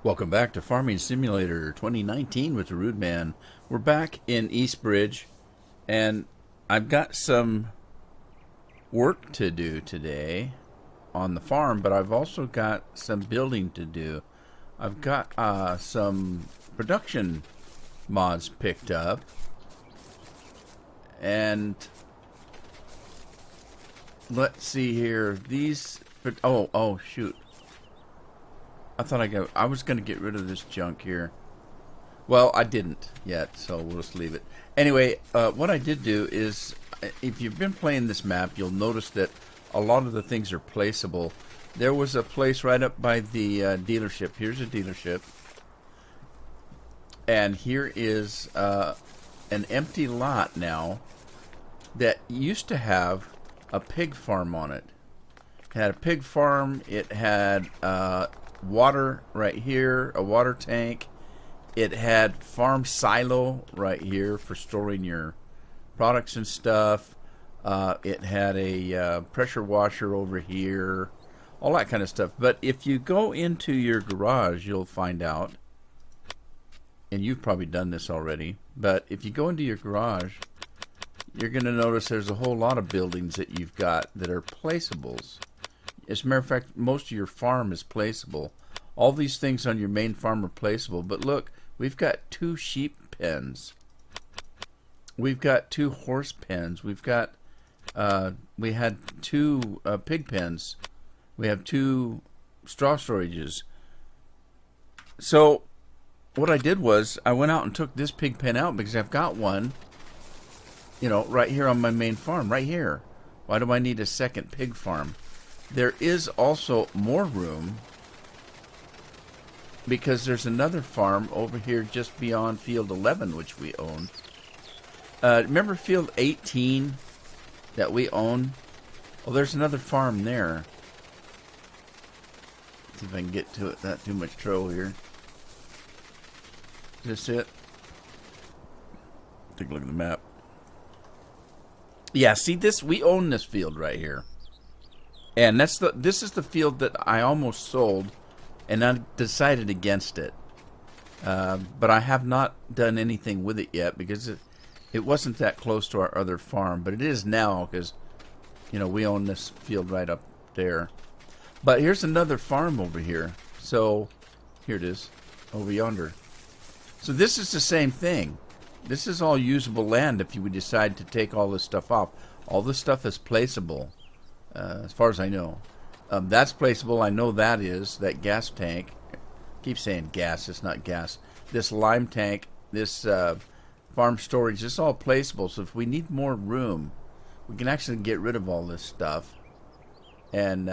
Welcome back to Farming Simulator 2019 with the Rude Man. We're back in Eastbridge, and I've got some work to do today on the farm, but I've also got some building to do. I've got some production mods picked up, and let's see here. These, oh shoot. I was going to get rid of this junk here. Well, I didn't yet, so we'll just leave it. Anyway, what I did do is, if you've been playing this map, you'll notice that a lot of the things are placeable. There was a place right up by the dealership. Here's a dealership. And here is an empty lot now that used to have a pig farm on it. It had a pig farm. It had water right here, a water tank. It had farm silo right here for storing your products and stuff. It had a pressure washer over here, all that kind of stuff. But if you go into your garage, you'll find out, and you've probably done this already, but if you go into your garage, you're going to notice there's a whole lot of buildings that you've got that are placeables. As a matter of fact, most of your farm is placeable. All these things on your main farm are placeable. But look, we've got 2 sheep pens. We've got 2 horse pens. We've got, we had 2 pig pens. We have 2 straw storages. So what I did was I went out and took this pig pen out because I've got one, right here on my main farm, right here. Why do I need a second pig farm? There is also more room because there's another farm over here just beyond Field 11, which we own. Remember Field 18 that we own? Oh, there's another farm there. See if I can get to it. Not too much trouble here. Is this it? Take a look at the map. Yeah, see this? We own this field right here. And this is the field that I almost sold, and I decided against it. But I have not done anything with it yet because it wasn't that close to our other farm. But it is now because, we own this field right up there. But here's another farm over here. So, here it is, over yonder. So this is the same thing. This is all usable land if you would decide to take all this stuff off. All this stuff is placeable. As far as I know. That's placeable. I know that is. That gas tank. I keep saying gas. It's not gas. This lime tank. This farm storage. This is all placeable. So if we need more room, we can actually get rid of all this stuff and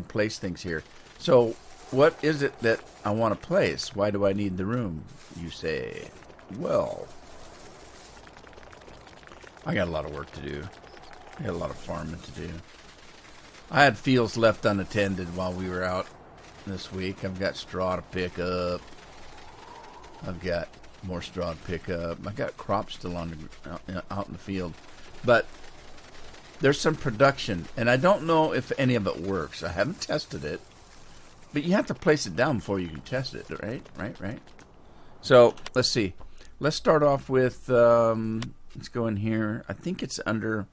place things here. So what is it that I want to place? Why do I need the room, you say? Well, I got a lot of work to do. I got a lot of farming to do. I had fields left unattended while we were out this week. I've got straw to pick up. I've got more straw to pick up. I got crops still out in the field. But there's some production, and I don't know if any of it works. I haven't tested it. But you have to place it down before you can test it, right? Right. So, let's see. Let's start off with, let's go in here. I think it's under,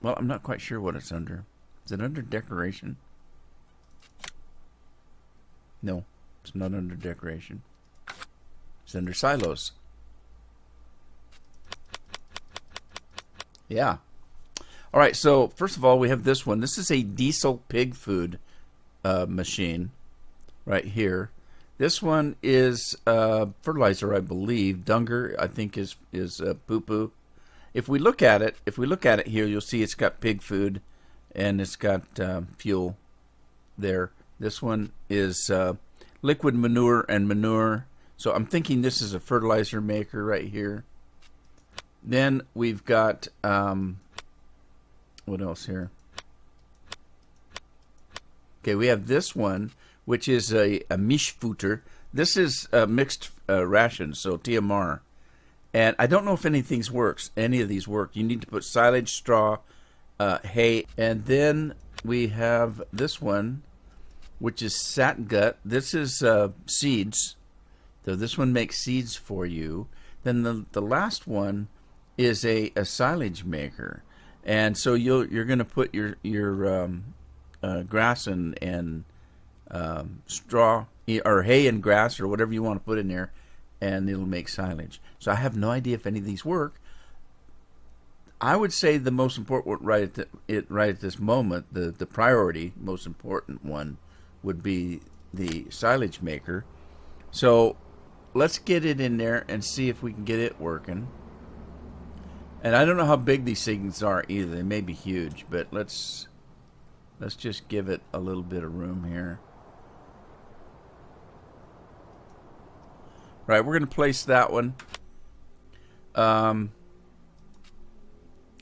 well, I'm not quite sure what it's under. Is it under decoration? No, it's not under decoration. It's under silos. Yeah. All right, so first of all, we have this one. This is a diesel pig food machine right here. This one is fertilizer, I believe. Dunger, I think, is poo-poo. If we look at it here, you'll see it's got pig food. And it's got fuel there. This one is liquid manure and manure. So I'm thinking this is a fertilizer maker right here. Then we've got, what else here? Okay, we have this one, which is a Mischfutter. This is mixed rations, so TMR. And I don't know if any of these work. You need to put silage, straw, hay, and then we have this one, which is satin gut. This is seeds. So this one makes seeds for you. Then the last one is a silage maker, and so you're going to put your grass and straw or hay and grass or whatever you want to put in there, and it'll make silage. So I have no idea if any of these work. I would say the most important right at this moment, the priority, most important one, would be the silage maker. So let's get it in there and see if we can get it working. And I don't know how big these things are either. They may be huge, but let's just give it a little bit of room here. Right, we're going to place that one.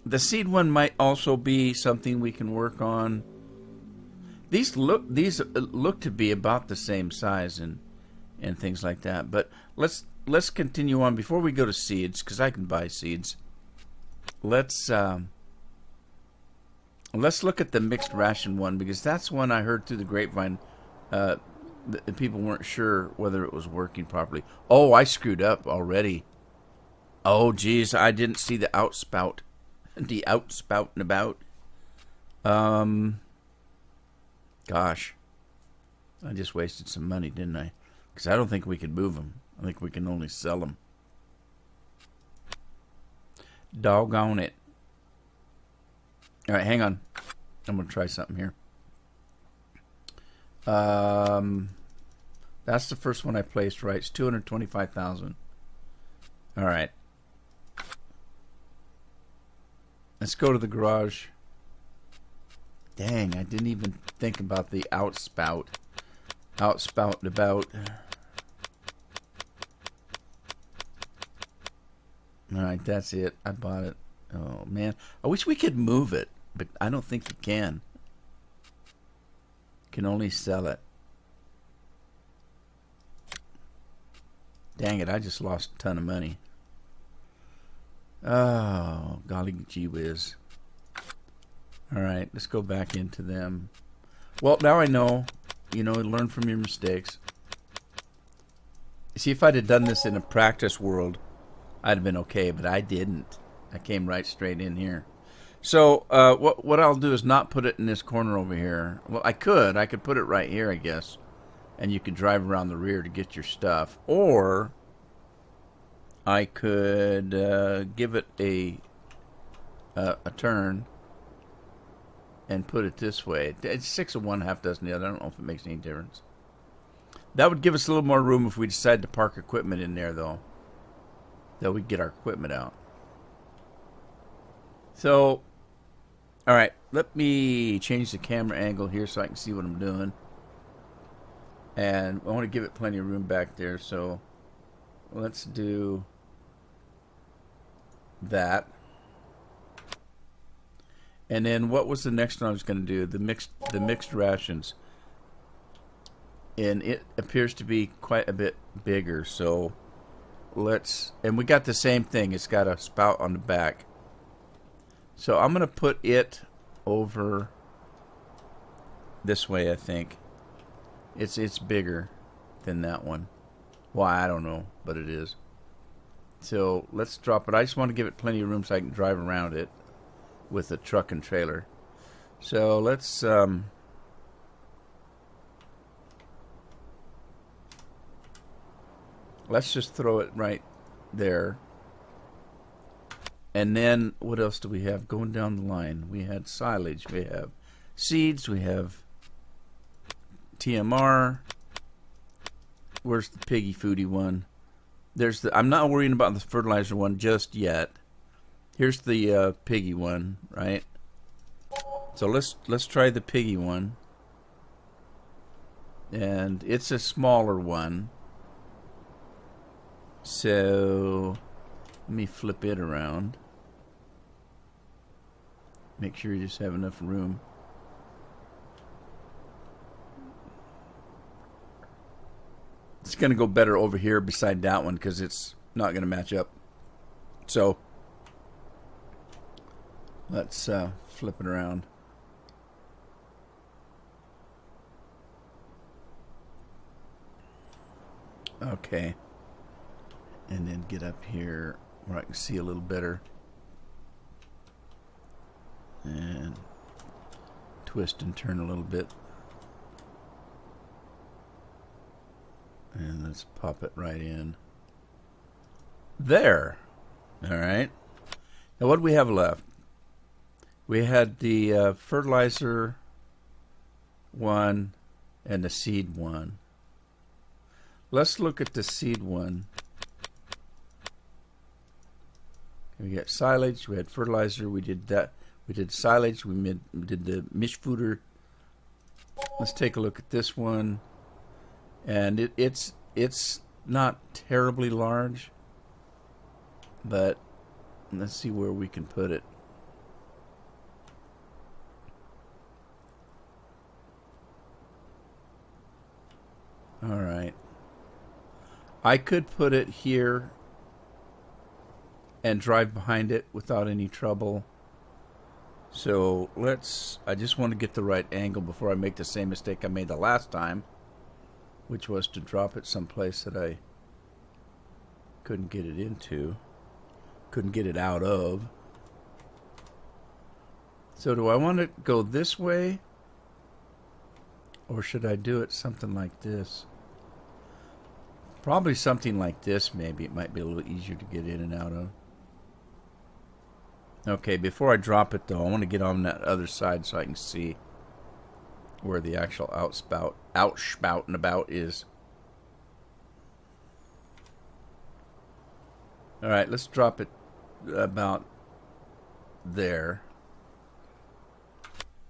The seed one might also be something we can work on. These look to be about the same size and things like that. But let's continue on before we go to seeds, because I can buy seeds. Let's look at the mixed ration one, because that's one I heard through the grapevine. The people weren't sure whether it was working properly. Oh, I screwed up already. Oh, geez, I didn't see the outspout. The outspouting about. Gosh. I just wasted some money, didn't I? Because I don't think we could move them. I think we can only sell them. Doggone it. All right, hang on. I'm going to try something here. That's the first one I placed, right? It's 225,000. All right. Let's go to the garage. Dang, I didn't even think about the outspout. Outspout about. All right, that's it. I bought it. Oh, man. I wish we could move it, but I don't think you can. Can only sell it. Dang it, I just lost a ton of money. Oh, golly gee whiz. Alright, let's go back into them. Well, now I know. Learn from your mistakes. See, if I'd have done this in a practice world, I'd have been okay, but I didn't. I came right straight in here. So, what I'll do is not put it in this corner over here. Well, I could put it right here, I guess. And you could drive around the rear to get your stuff. Or I could give it a turn and put it this way. It's 6 of one, half dozen the other. I don't know if it makes any difference. That would give us a little more room if we decide to park equipment in there, though. That we get our equipment out. So, all right, let me change the camera angle here so I can see what I'm doing. And I want to give it plenty of room back there, so let's do that. And then what was the next one I was going to do? The mixed rations. And it appears to be quite a bit bigger, so and we got the same thing. It's got a spout on the back. So I'm going to put it over this way, I think. It's bigger than that one. Why, I don't know, but it is. So let's drop it. I just want to give it plenty of room so I can drive around it with a truck and trailer. So let's just throw it right there. And then what else do we have going down the line? We had silage, we have seeds, we have TMR. Where's the piggy foodie one? I'm not worrying about the fertilizer one just yet. Here's the piggy one, right? So let's try the piggy one. And it's a smaller one. So let me flip it around. Make sure you just have enough room. It's going to go better over here beside that one because it's not going to match up. So let's flip it around. Okay. And then get up here where I can see a little better. And twist and turn a little bit. And let's pop it right in. There. Alright. Now what do we have left? We had the fertilizer one and the seed one. Let's look at the seed one. We got silage, we had fertilizer, we did that. We did silage, we did the mish fooder. Let's take a look at this one. And it's not terribly large, but let's see where we can put it. All right. I could put it here and drive behind it without any trouble. So I just want to get the right angle before I make the same mistake I made the last time, which was to drop it someplace that I couldn't get it into, couldn't get it out of. So do I want to go this way, or should I do it something like this? Probably something like this, maybe. It might be a little easier to get in and out of. Okay, before I drop it though, I want to get on that other side so I can see where the actual outspout and about is. Alright, let's drop it about there.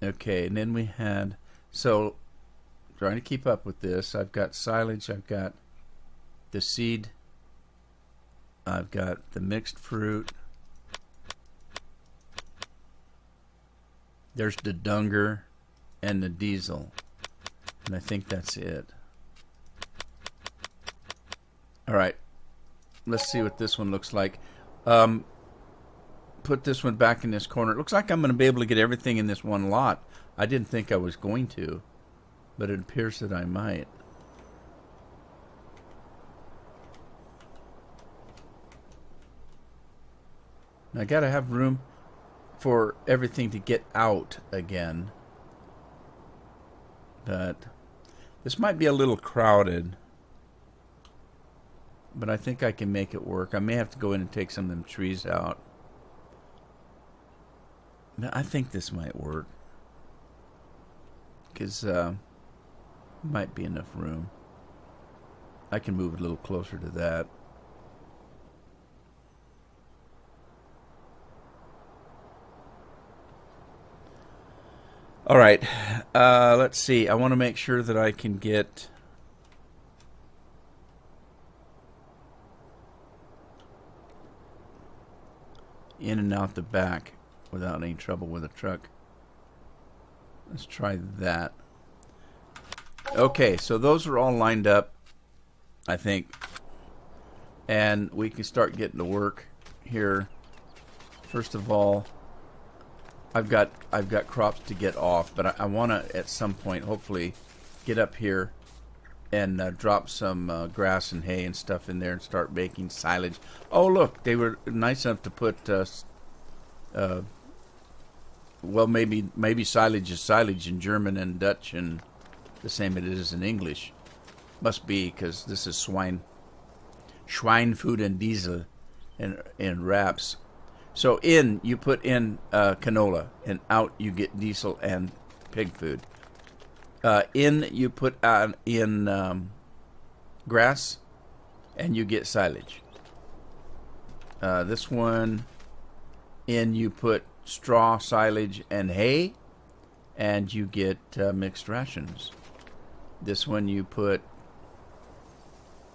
Okay, and then we had, so trying to keep up with this, I've got silage, I've got the seed, I've got the mixed fruit, there's the dunger and the diesel, and I think that's it. Alright, let's see what this one looks like. Put this one back in this corner. It looks like I'm going to be able to get everything in this one lot. I didn't think I was going to, but it appears that I might. I got to have room for everything to get out again. But this might be a little crowded, but I think I can make it work. I may have to go in and take some of them trees out. I think this might work, because might be enough room. I can move it a little closer to that. All right, let's see. I want to make sure that I can get in and out the back without any trouble with a truck. Let's try that. Okay, so those are all lined up, I think, and we can start getting to work here. First of all, I've got crops to get off, but I want to at some point hopefully get up here and drop some grass and hay and stuff in there and start making silage. Oh look, they were nice enough to put well, maybe silage is silage in German and Dutch and the same it is in English. Must be, because this is swine food and diesel and wraps. So in, you put in canola, and out you get diesel and pig food. In, you put in grass, and you get silage. This one, in, you put straw, silage, and hay, and you get mixed rations. This one you put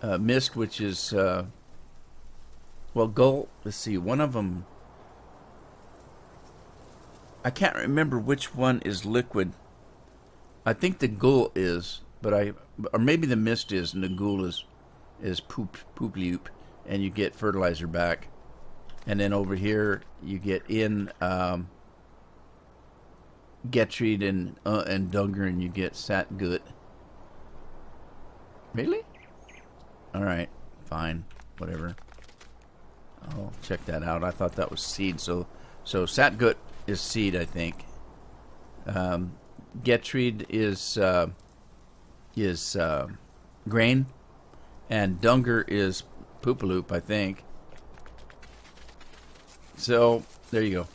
mist, which is, well, gull, let's see, one of them, I can't remember which one is liquid. I think the gull is, but or maybe the mist is, and the gull is poop loop, and you get fertilizer back. And then over here you get in Getreed and Dunger, and you get Satgut. Really? Alright, fine. Whatever. I'll check that out. I thought that was seed. So Satgut is seed, I think. Getreed is grain. And Dunger is Poopaloop, I think. So, there you go.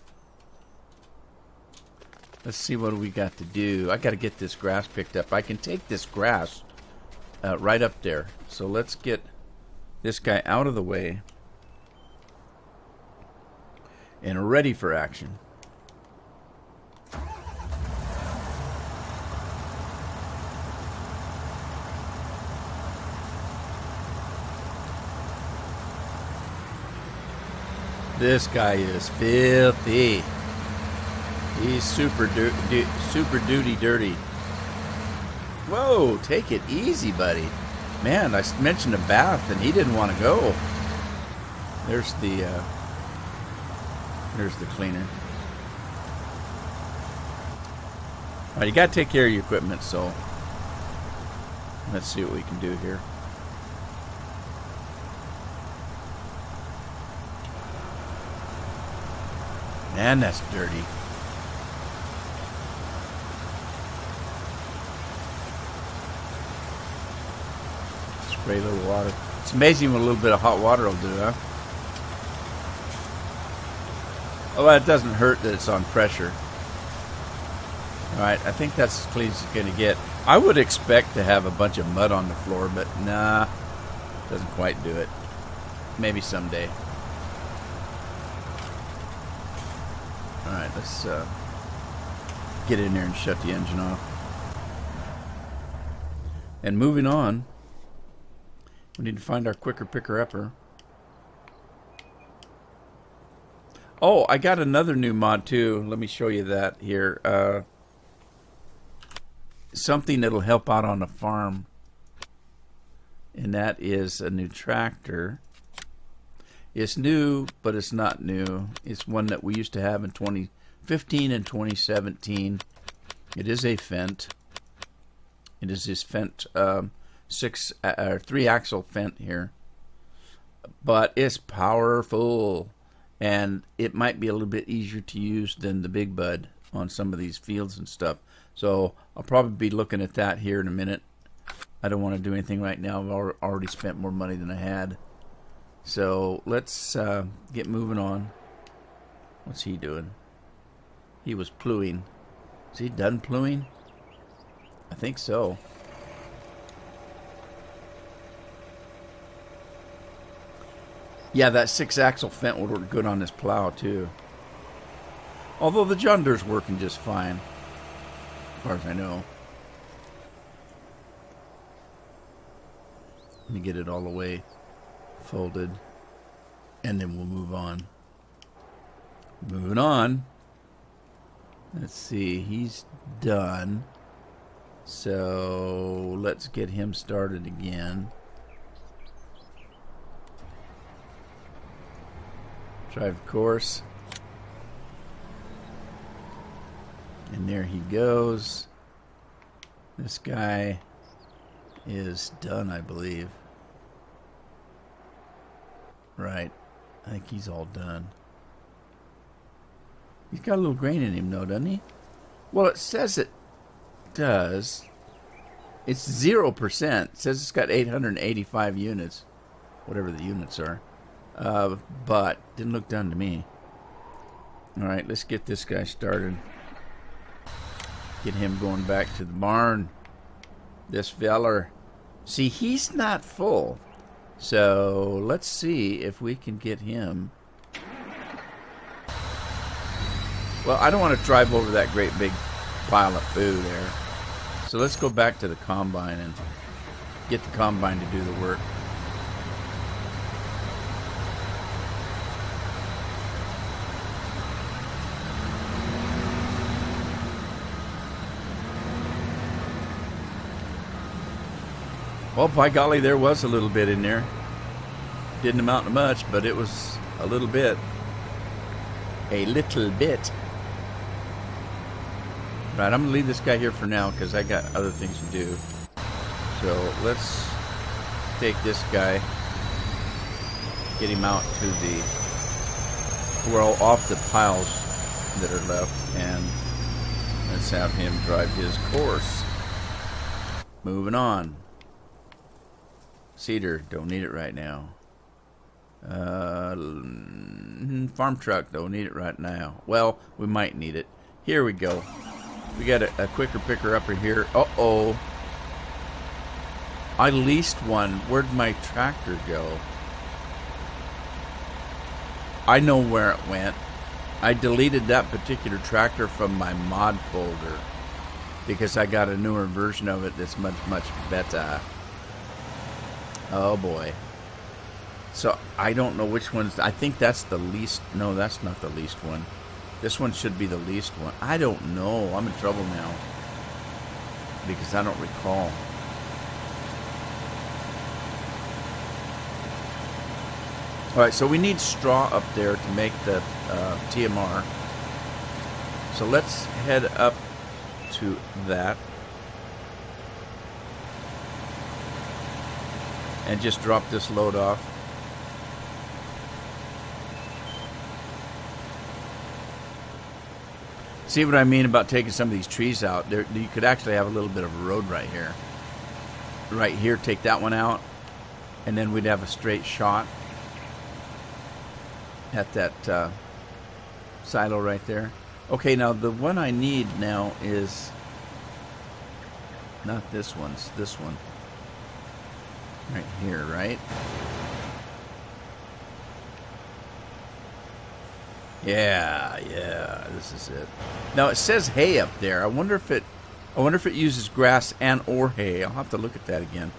Let's see what we got to do. I got to get this grass picked up. I can take this grass right up there. So let's get this guy out of the way and ready for action. This guy is filthy. He's super duty dirty. Whoa, take it easy, buddy. Man, I mentioned a bath and he didn't want to go. There's the cleaner. All right, you got to take care of your equipment, so let's see what we can do here. Man, that's dirty. Spray a little water. It's amazing what a little bit of hot water will do, huh? Oh, well, it doesn't hurt that it's on pressure. Alright, I think that's as clean as it's going to get. I would expect to have a bunch of mud on the floor, but nah, doesn't quite do it. Maybe someday. Alright, let's get in there and shut the engine off. And moving on, we need to find our quicker picker-upper. Oh, I got another new mod too. Let me show you that here. Something that'll help out on a farm. And that is a new tractor. It's new, but it's not new. It's one that we used to have in 2015 and 2017. It is a Fendt. It is this Fendt 3-axle Fendt here. But it's powerful. And it might be a little bit easier to use than the Big Bud on some of these fields and stuff. So I'll probably be looking at that here in a minute. I don't want to do anything right now. I've already spent more money than I had. So let's get moving on. What's he doing? He was plowing. Is he done plowing? I think so. Yeah, that 6-axle Fendt would work good on this plow too. Although the John Deere's working just fine, as far as I know. Let me get it all the way folded, and then we'll move on. Moving on. Let's see, he's done. So let's get him started again. Drive course. And there he goes. This guy is done, I believe. Right. I think he's all done. He's got a little grain in him, though, doesn't he? Well, it says it does. It's 0%. It says it's got 885 units. Whatever the units are. But didn't look done to me. Alright, let's get this guy started. Get him going back to the barn. This feller. See, he's not full. So let's see if we can get him. Well, I don't want to drive over that great big pile of food there. So let's go back to the combine and get the combine to do the work. Well, by golly, there was a little bit in there. Didn't amount to much, but it was a little bit. A little bit. Right, I'm going to leave this guy here for now because I got other things to do. So let's take this guy, get him out to the, well, off the piles that are left, and let's have him drive his course. Moving on. Cedar, don't need it right now. Farm truck, don't need it right now. Well, we might need it. Here we go. We got a quicker picker upper here. Uh-oh. I leased one. Where'd my tractor go? I know where it went. I deleted that particular tractor from my mod folder because I got a newer version of it that's much, much better. Oh boy. So I don't know which one's. I think that's the least. No, that's not the least one. This one should be the least one. I don't know. I'm in trouble now because I don't recall. All right, so we need straw up there to make the TMR. So let's head up to that and just drop this load off. See what I mean about taking some of these trees out? There, you could actually have a little bit of a road right here. Right here, take that one out, and then we'd have a straight shot at that silo right there. Okay, now the one I need now is not this one, it's this one. Right here, right? Yeah, this is it. Now it says hay up there. I wonder if it uses grass and or hay. I'll have to look at that again.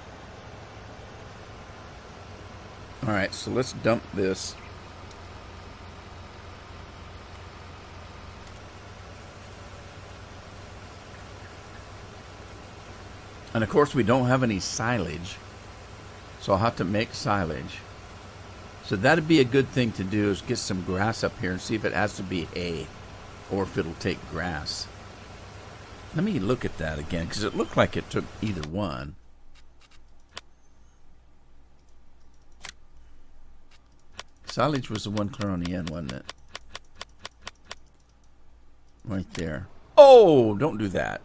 All right, so let's dump this. And of course we don't have any silage, so I'll have to make silage. So that'd be a good thing to do, is get some grass up here and see if it has to be hay or if it'll take grass. Let me look at that again, because it looked like it took either one. Silage was the one clear on the end, wasn't it? Right there. Oh, don't do that.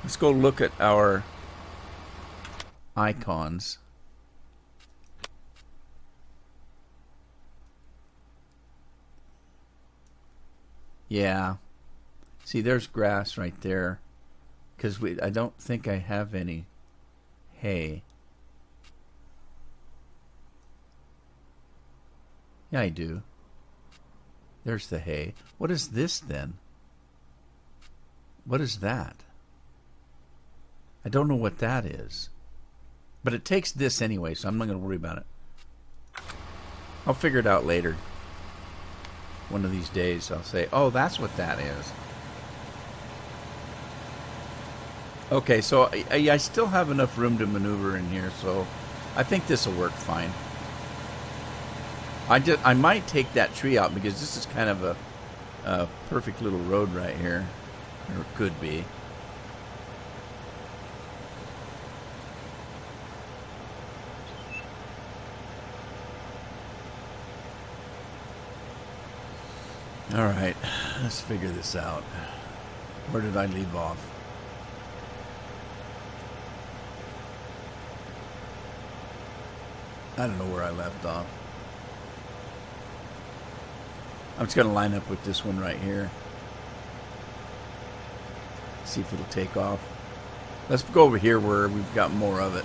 Let's go look at our icons. Yeah. See, there's grass right there. Because I don't think I have any hay. Yeah, I do. There's the hay. What is this then? What is that? I don't know what that is. But it takes this anyway, so I'm not going to worry about it. I'll figure it out later. One of these days I'll say, oh, that's what that is. Okay, so I still have enough room to maneuver in here, so I think this will work fine. I might take that tree out because this is kind of a perfect little road right here. Or it could be. All right, let's figure this out. Where did I leave off? I don't know where I left off. I'm just going to line up with this one right here. See if it'll take off. Let's go over here where we've got more of it.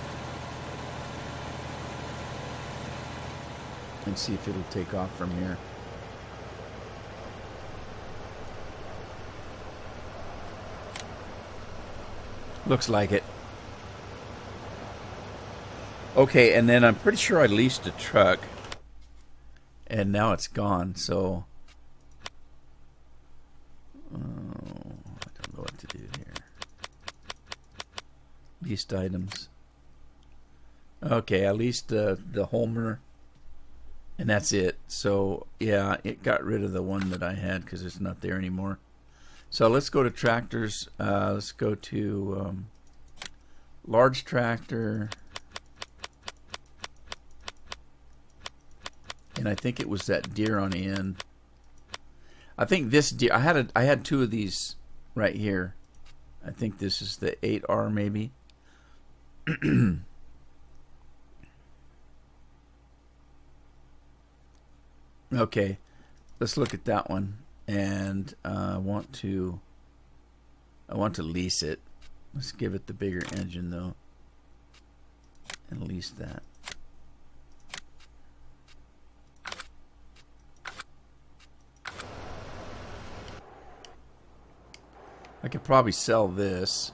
And see if it'll take off from here. Looks like it. Okay, and then I'm pretty sure I leased a truck. And now it's gone, so... I don't know what to do here. Leased items. Okay, I leased the Homer. And that's it. So, yeah, it got rid of the one that I had because it's not there anymore. So let's go to tractors. Let's go to large tractor. And I think it was that deer on the end. I think this deer, I had two of these right here. I think this is the 8R maybe. Okay, let's look at that one. And I want to lease it. Let's give it the bigger engine though, and lease that. I could probably sell this.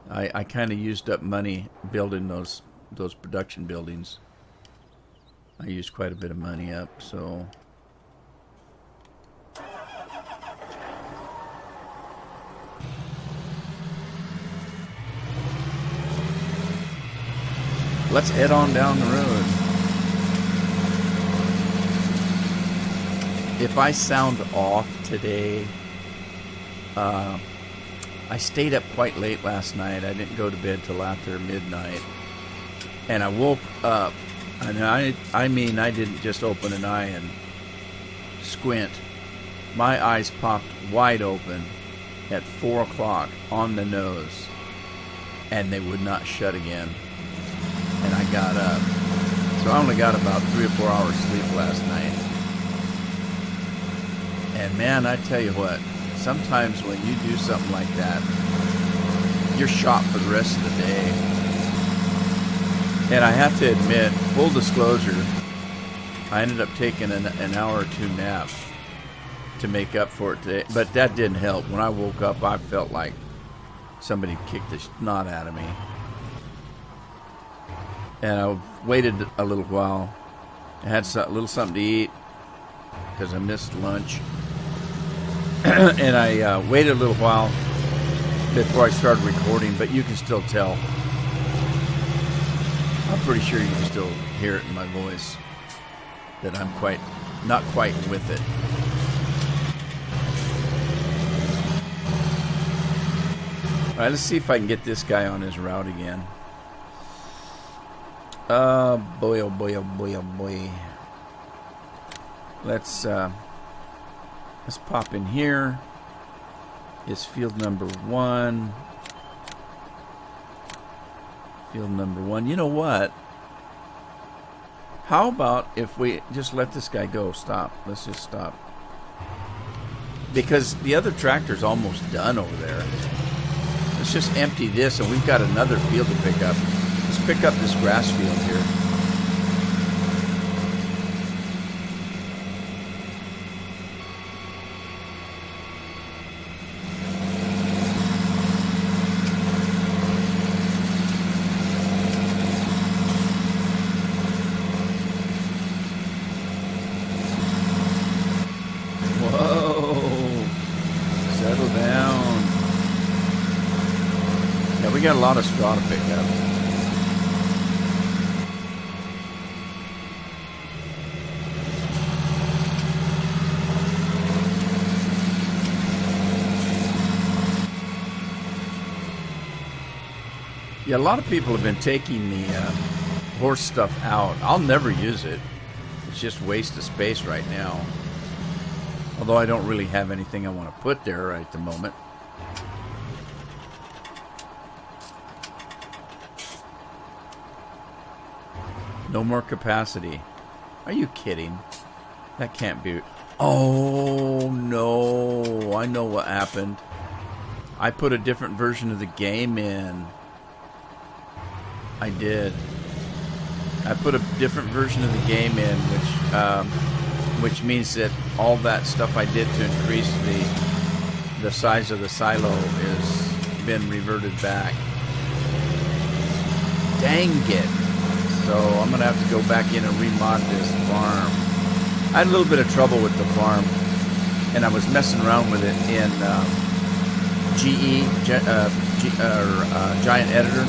I kind of used up money building those production buildings. I used quite a bit of money up, so let's head on down the road. If I sound off today, I stayed up quite late last night. I didn't go to bed till after midnight. And I woke up, and I mean, I didn't just open an eye and squint. My eyes popped wide open at 4 o'clock on the nose, and they would not shut again. And I got up. So I only got about 3 or 4 hours sleep last night. And man, I tell you what, sometimes when you do something like that, you're shot for the rest of the day. And I have to admit, full disclosure, I ended up taking an hour or two nap to make up for it today. But that didn't help. When I woke up, I felt like somebody kicked the snot out of me. And I waited a little while. I had a little something to eat because I missed lunch. And I waited a little while before I started recording, but you can still tell. I'm pretty sure you can still hear it in my voice that I'm not quite with it. All right, let's see if I can get this guy on his route again. Boy, oh boy, oh boy, oh boy. Let's pop in here. It's field number 1. Field number 1. You know what? How about if we just let this guy go? Stop. Let's just stop. Because the other tractor's almost done over there. Let's just empty this, and we've got another field to pick up. Let's pick up this grass field here. We got a lot of straw to pick up. Yeah, a lot of people have been taking the horse stuff out. I'll never use it. It's just waste of space right now. Although I don't really have anything I want to put there right at the moment. No more capacity. Are you kidding? That can't be. Oh, no. I know what happened. I put a different version of the game in. I did. I put a different version of the game in, which means that all that stuff I did to increase the size of the silo has been reverted back. Dang it. So I'm going to have to go back in and remod this farm. I had a little bit of trouble with the farm, and I was messing around with it in Giant Editor.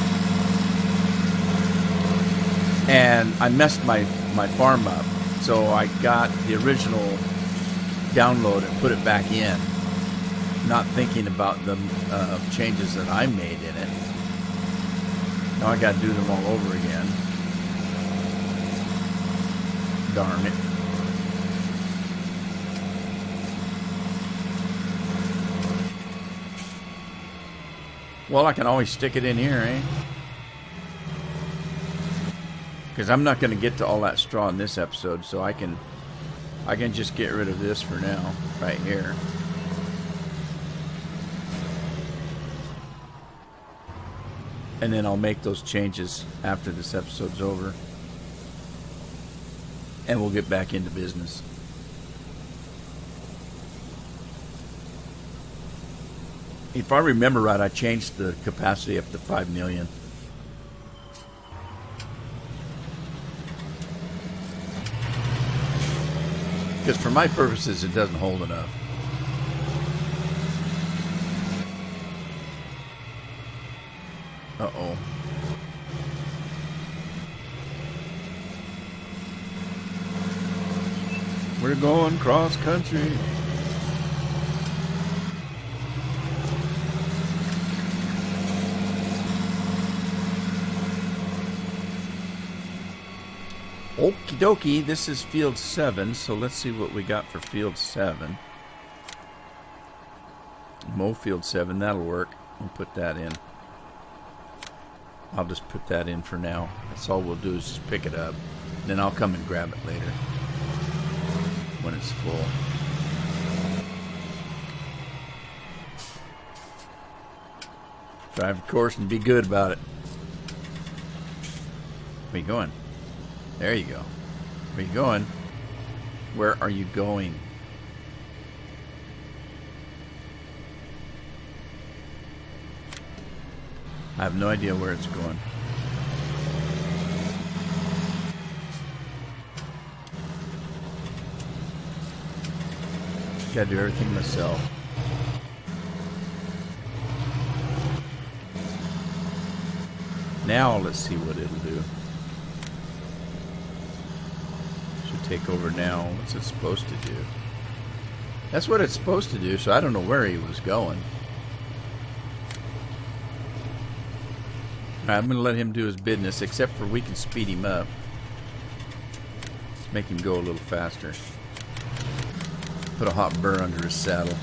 And I messed my farm up. So I got the original download and put it back in, not thinking about the changes that I made in it. Now I got to do them all over again. Darn it. Well, I can always stick it in here, eh? Because I'm not going to get to all that straw in this episode, so I can just get rid of this for now, right here. And then I'll make those changes after this episode's over. And we'll get back into business. If I remember right, I changed the capacity up to 5 million. Because for my purposes, it doesn't hold enough. Uh-oh. We're going cross country. Okie dokie, this is field 7, so let's see what we got for field 7. Mow field 7, that'll work. We'll put that in. I'll just put that in for now. That's all we'll do is just pick it up. Then I'll come and grab it later when it's full. Drive the course and be good about it. Where you going? There you go. Where you going? Where are you going? I have no idea where it's going. Gotta do everything myself. Now let's see what it'll do. Should take over now. What's it supposed to do? That's what it's supposed to do, so I don't know where he was going. Alright, I'm going to let him do his business, except for we can speed him up. Let's make him go a little faster. Put a hot burr under his saddle.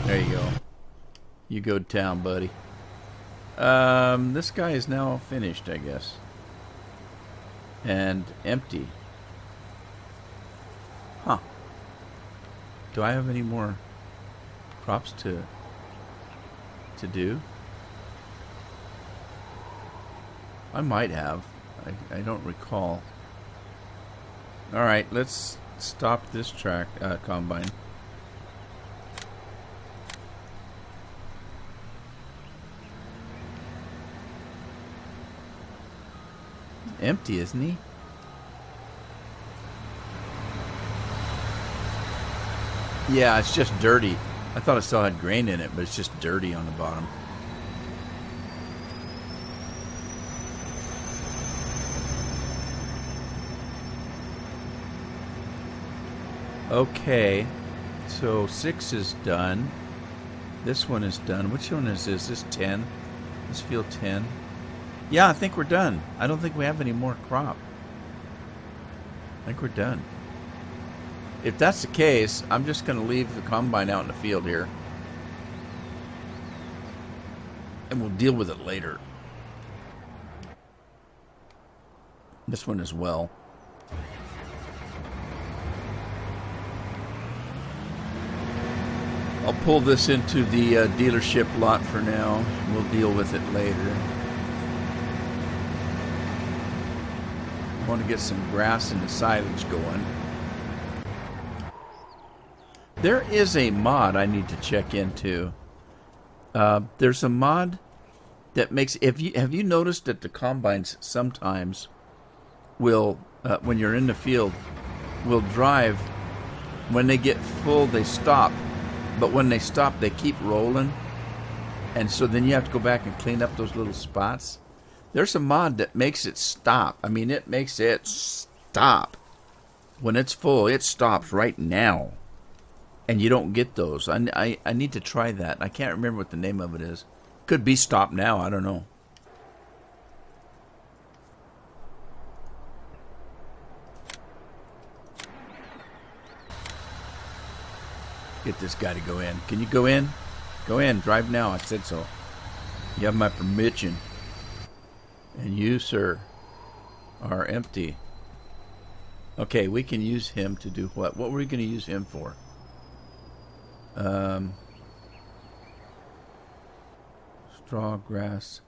There you go. You go to town, buddy. This guy is now finished, I guess. And empty. Huh. Do I have any more crops to do? I might have. I don't recall. Alright, let's stop this combine. Empty, isn't he? Yeah, it's just dirty. I thought it still had grain in it, but it's just dirty on the bottom. Okay, so 6 is done. This one is done. Which one is this? This 10? This field 10? Yeah, I think we're done. I don't think we have any more crop. I think we're done. If that's the case, I'm just going to leave the combine out in the field here. And we'll deal with it later. This one as well. I'll pull this into the dealership lot for now. We'll deal with it later. I want to get some grass and the silage going. There is a mod I need to check into. There's a mod that makes... have you noticed that the combines sometimes will, when you're in the field, will drive... When they get full, they stop. But when they stop, they keep rolling. And so then you have to go back and clean up those little spots. There's a mod that makes it stop. I mean, it makes it stop. When it's full, it stops right now. And you don't get those. I need to try that. I can't remember what the name of it is. Could be stop now. I don't know. Get this guy to go in. Can you go in? Go in. Drive now. I said so. You have my permission. And you, sir, are empty. Okay, we can use him to do what? What were we going to use him for? Straw, grass.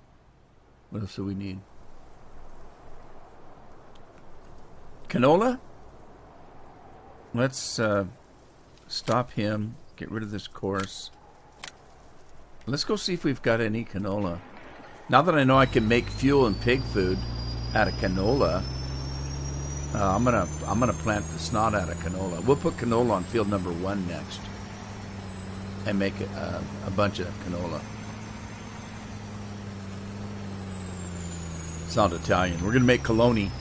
What else do we need? Canola? Let's stop him. Get rid of this course. Let's go see if we've got any canola. Now that I know I can make fuel and pig food out of canola, I'm gonna plant the snot out of canola. We'll put canola on field number 1 next, and make a bunch of canola. Sound Italian. We're gonna make cologne.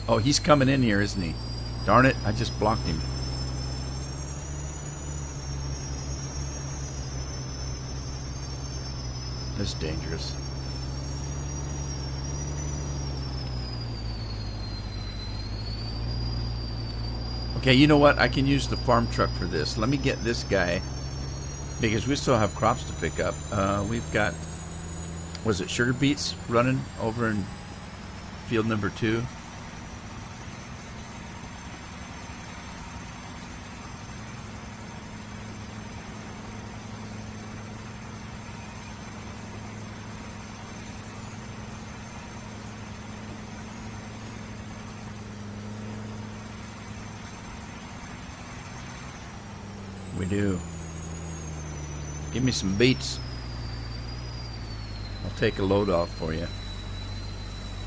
Oh, he's coming in here, isn't he? Darn it, I just blocked him. This is dangerous. Okay, you know what? I can use the farm truck for this. Let me get this guy, because we still have crops to pick up. We've got, was it sugar beets running over in field number 2? We do. Give me some beets. I'll take a load off for you.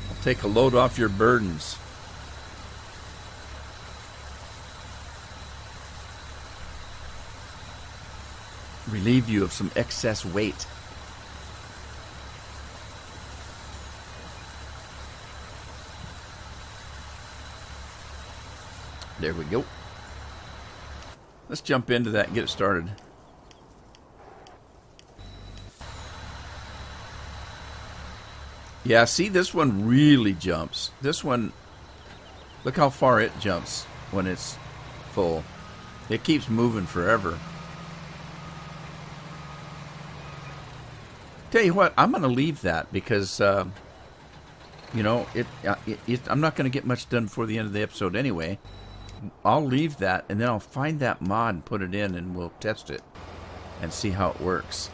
I'll take a load off your burdens. Relieve you of some excess weight. There we go. Let's jump into that and get it started. Yeah, see, this one really jumps. This one, look how far it jumps when it's full. It keeps moving forever. Tell you what, I'm going to leave that because, you know, I'm not going to get much done before the end of the episode anyway. I'll leave that, and then I'll find that mod and put it in, and we'll test it and see how it works.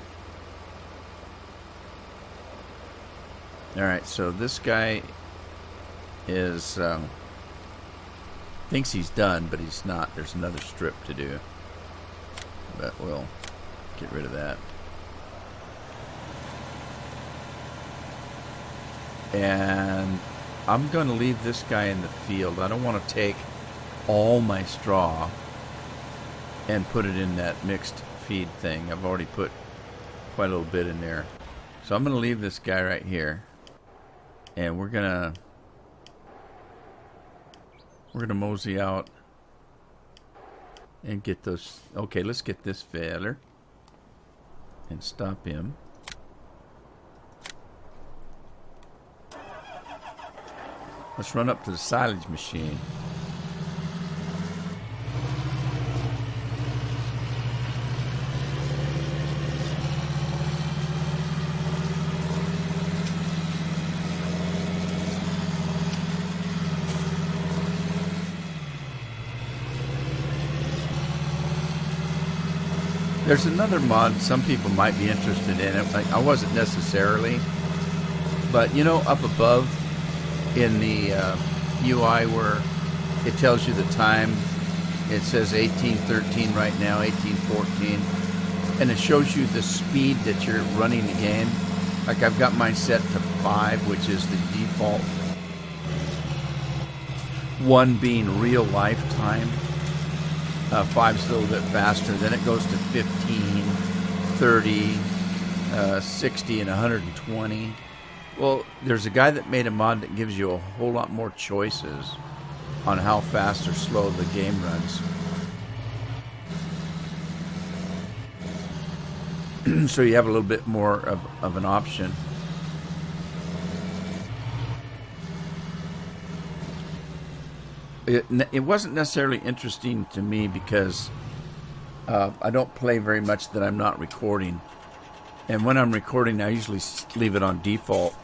Alright, so this guy is thinks he's done, but he's not. There's another strip to do, but we'll get rid of that. And I'm going to leave this guy in the field. I don't want to take all my straw and put it in that mixed feed thing. I've already put quite a little bit in there. So I'm going to leave this guy right here. And we're going to mosey out and get those. Okay, let's get this feller and stop him. Let's run up to the silage machine. There's another mod some people might be interested in. I wasn't necessarily, but you know, up above in the UI where it tells you the time, it says 18:13 right now, 18:14, and it shows you the speed that you're running the game. Like I've got mine set to 5, which is the default. 1 being real life time. 5's a little bit faster. Then it goes to 15, 30, 60, and 120. Well, there's a guy that made a mod that gives you a whole lot more choices on how fast or slow the game runs. So you have a little bit more of an option. it wasn't necessarily interesting to me because I don't play very much that I'm not recording. And when I'm recording, I usually leave it on default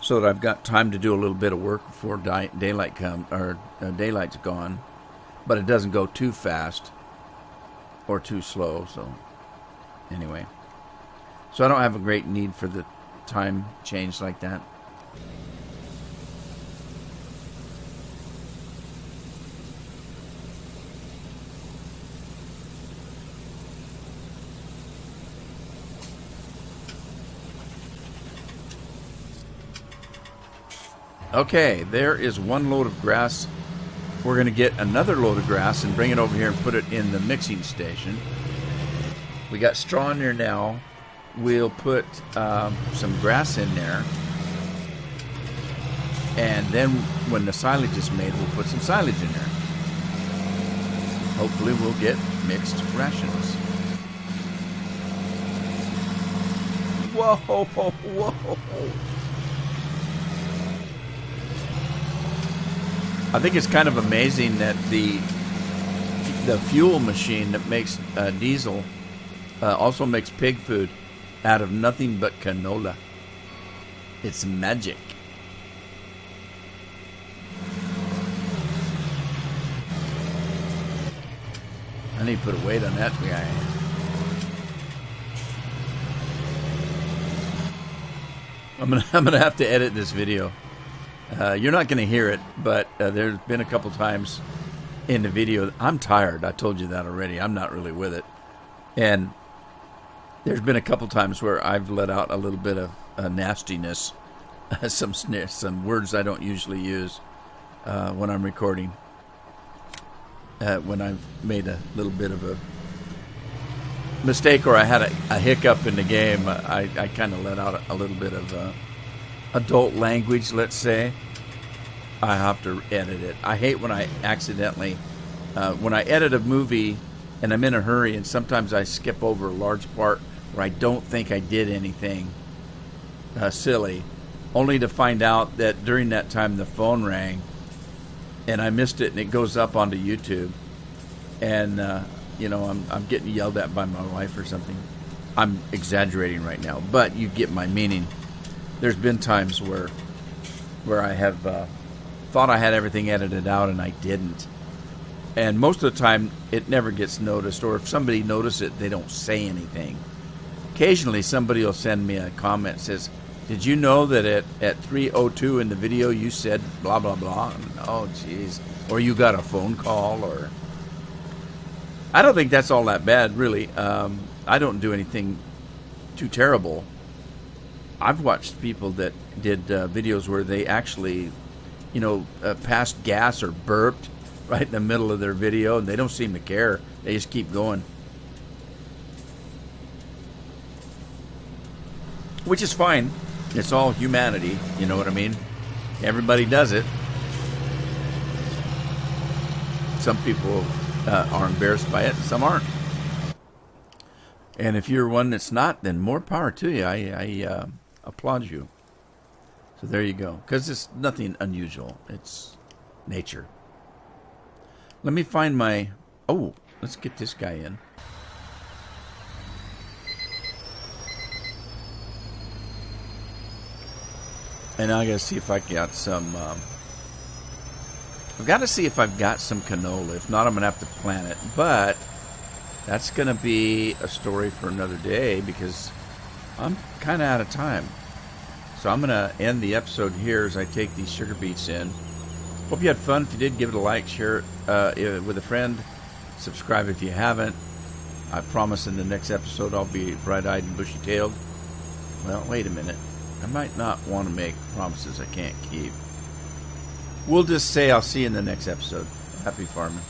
so that I've got time to do a little bit of work before daylight's gone. But it doesn't go too fast or too slow. So anyway, so I don't have a great need for the time change like that. Okay, there is one load of grass. We're going to get another load of grass and bring it over here and put it in the mixing station. We got straw in there now. We'll put some grass in there. And then when the silage is made, we'll put some silage in there. Hopefully we'll get mixed rations. Whoa, whoa, whoa. I think it's kind of amazing that the fuel machine that makes diesel also makes pig food out of nothing but canola. It's magic. I need to put a weight on that guy. I'm gonna have to edit this video. You're not going to hear it, but there's been a couple times in the video. I'm tired. I told you that already. I'm not really with it. And there's been a couple times where I've let out a little bit of nastiness, some words I don't usually use when I'm recording. When I've made a little bit of a mistake or I had a hiccup in the game, I kind of let out a little bit of adult language, let's say. I have to edit it. I hate when I accidentally, when I edit a movie and I'm in a hurry and sometimes I skip over a large part where I don't think I did anything silly, only to find out that during that time the phone rang and I missed it and it goes up onto YouTube and I'm getting yelled at by my wife or something. I'm exaggerating right now, but you get my meaning. There's been times where I have thought I had everything edited out and I didn't. And most of the time, it never gets noticed. Or if somebody notices it, they don't say anything. Occasionally, somebody will send me a comment that says, "Did you know that at 3:02 in the video you said blah, blah, blah?" And, oh, jeez. Or you got a phone call. Or I don't think that's all that bad, really. I don't do anything too terrible. I've watched people that did videos where they actually, passed gas or burped right in the middle of their video, and they don't seem to care. They just keep going. Which is fine. It's all humanity, you know what I mean? Everybody does it. Some people are embarrassed by it, and some aren't. And if you're one that's not, then more power to you. I applaud you. So there you go. Because it's nothing unusual. It's nature. Let me find my... Oh, let's get this guy in. And now I gotta see if I got some... I've got to see if I've got some canola. If not, I'm gonna have to plant it. But that's gonna be a story for another day because I'm kind of out of time. So I'm going to end the episode here as I take these sugar beets in. Hope you had fun. If you did, give it a like, share it with a friend. Subscribe if you haven't. I promise in the next episode I'll be bright-eyed and bushy-tailed. Well, wait a minute. I might not want to make promises I can't keep. We'll just say I'll see you in the next episode. Happy farming.